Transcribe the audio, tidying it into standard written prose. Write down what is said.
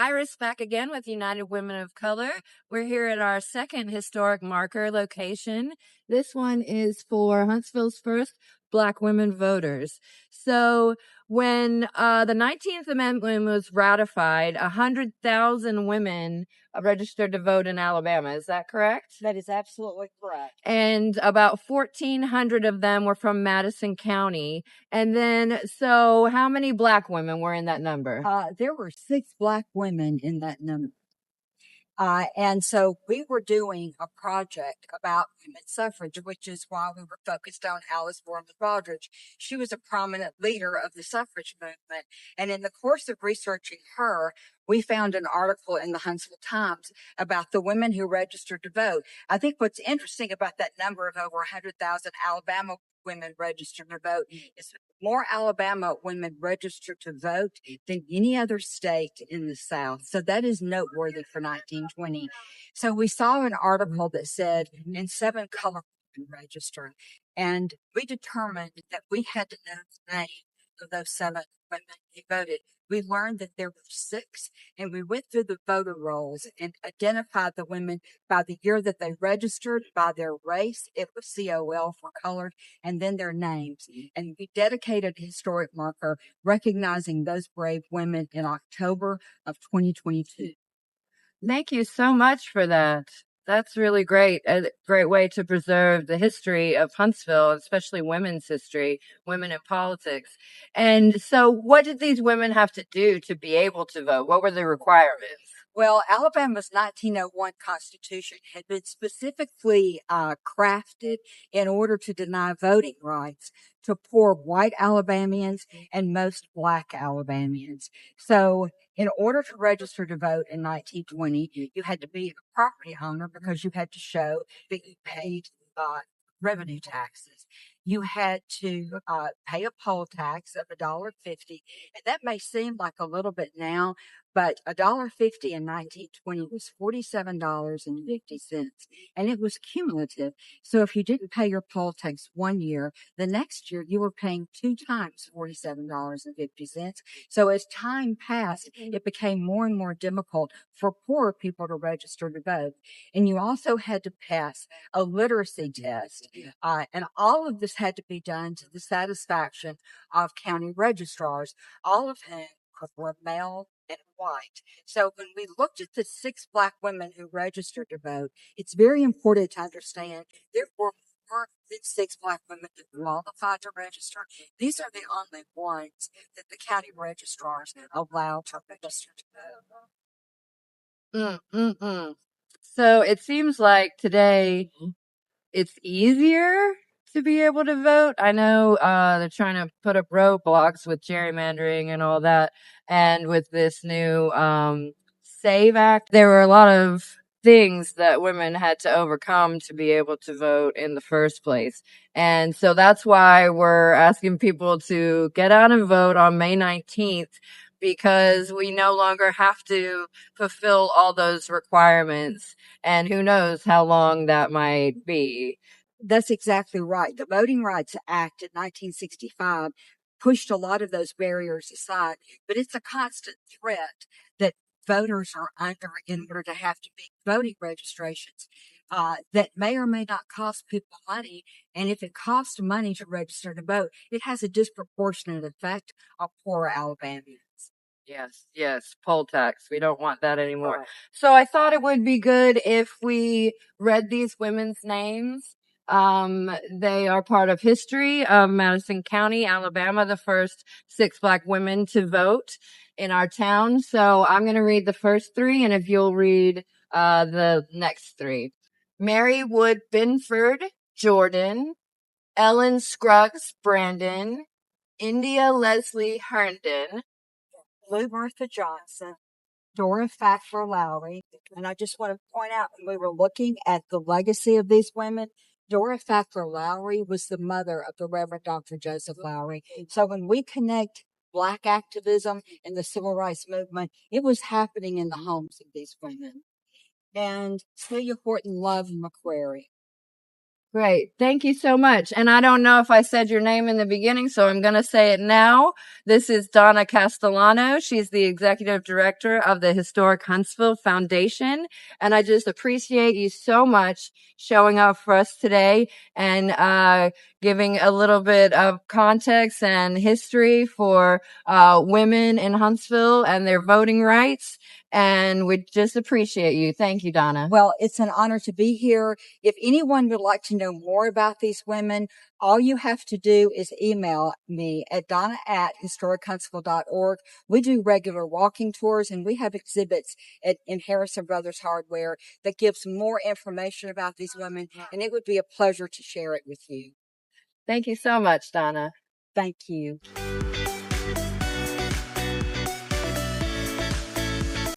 Iris back again with United Women of Color. We're here at our second historic marker location. This one is for Huntsville's first Black women voters. So when the 19th Amendment was ratified, 100,000 women registered to vote in Alabama. Is that correct? That is absolutely correct. And about 1,400 of them were from Madison County. And then, so how many Black women were in that number? There were 6 Black women in that number. And so we were doing a project about women's suffrage, which is why we were focused on Alice Foreman Baldrige. She was a prominent leader of the suffrage movement. And in the course of researching her, we found an article in the Huntsville Times about the women who registered to vote. I think what's interesting about that number of over 100,000 Alabama women registered to vote is more Alabama women registered to vote than any other state in the South. So that is noteworthy for 1920. So we saw an article that said, in 7 color women registered, and we determined that we had to know the name of those 7 women who voted. We learned that there were 6, and we went through the voter rolls and identified the women by the year that they registered, by their race. It was COL for colored, and then their names. And we dedicated a historic marker recognizing those brave women in October of 2022. Thank you so much for that. That's really great. A great way to preserve the history of Huntsville, especially women's history, women in politics. And so, what did these women have to do to be able to vote? What were the requirements? Well, Alabama's 1901 Constitution had been specifically crafted in order to deny voting rights to poor white Alabamians and most Black Alabamians. So, in order to register to vote in 1920, you had to be a property owner because you had to show that you paid revenue taxes. You had to pay a poll tax of $1.50, and that may seem like a little bit now, but $1.50 in 1920 was $47.50, and it was cumulative. So if you didn't pay your poll tax one year, the next year you were paying 2 times $47.50. So as time passed, it became more and more difficult for poorer people to register to vote. And you also had to pass a literacy test. And all of this had to be done to the satisfaction of county registrars, all of whom were male and white. So when we looked at the 6 Black women who registered to vote, it's very important to understand there were more than 6 Black women that qualified to register. These are the only ones that the county registrars allowed to register to Mm-mm-mm. So it seems like today it's easier to be able to vote. I know they're trying to put up roadblocks with gerrymandering and all that. And with this new SAVE Act, there were a lot of things that women had to overcome to be able to vote in the first place. And so that's why we're asking people to get out and vote on May 19th, because we no longer have to fulfill all those requirements. And who knows how long that might be. That's exactly right. The Voting Rights Act in 1965 pushed a lot of those barriers aside, but it's a constant threat that voters are under in order to have to make voting registrations that may or may not cost people money. And if it costs money to register to vote, it has a disproportionate effect on poor Alabamians. Yes, poll tax. We don't want that anymore. Right. So I thought it would be good if we read these women's names. They are part of history of Madison County, Alabama, the first 6 Black women to vote in our town. So I'm going to read the first 3, and if you'll read the next 3. Mary Wood Binford, Jordan. Ellen Scruggs, Brandon. India Leslie Herndon. Lou Martha Johnson, Dora Fackler Lowry. And I just want to point out, when we were looking at the legacy of these women, Dora Fackler Lowry was the mother of the Reverend Dr. Joseph Lowry. So when we connect Black activism and the civil rights movement, it was happening in the homes of these women. And Celia Horton Love McQuarrie. Great. Thank you so much. And I don't know if I said your name in the beginning, so I'm going to say it now. This is Donna Castellano. She's the executive director of the Historic Huntsville Foundation. And I just appreciate you so much showing up for us today and giving a little bit of context and history for women in Huntsville and their voting rights. And we just appreciate you. Thank you, Donna. Well, it's an honor to be here. If anyone would like to know more about these women, all you have to do is email me at donna@historichuntsville.org. We do regular walking tours and we have exhibits in Harrison Brothers Hardware that gives more information about these women, and it would be a pleasure to share it with you. Thank you so much, Donna. Thank you.